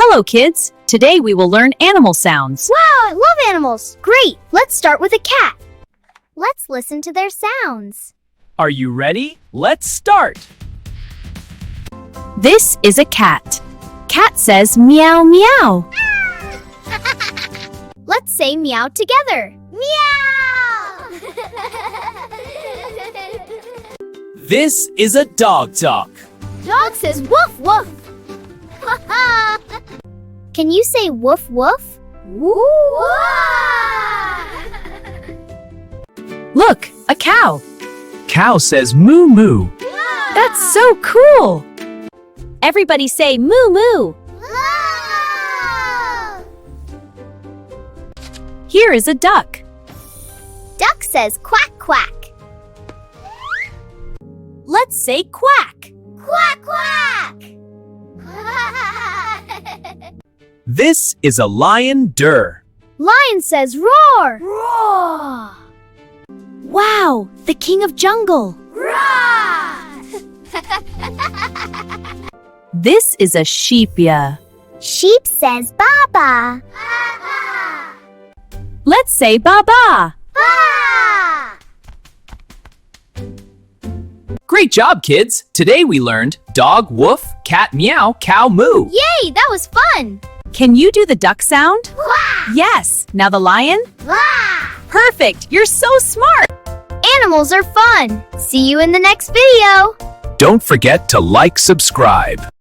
Hello, kids! Today we will learn animal sounds. Wow, I love animals! Great! Let's start with a cat. Let's listen to their sounds. Are you ready? Let's start! This is a cat. Cat says meow meow. Let's say meow together. Meow! This is a dog talk. Dog says woof woof. Can you say woof woof? Woof! Look, a cow. Cow says moo moo. That's so cool! Everybody say moo moo. Here is a duck. Duck says quack quack. Let's say quack. Quack quack! This is a lion der. Lion says roar. Roar! Wow, the king of jungle. Roar! This is a sheep-ya. Sheep says baba. Let's say ba-ba. Ba! Great job, kids! Today we learned dog woof, cat meow, cow moo. Yay, that was fun! Can you do the duck sound? Quack! Yes. Now the lion? Quack! Perfect. You're so smart. Animals are fun! See you in the next video! Don't forget to like, subscribe.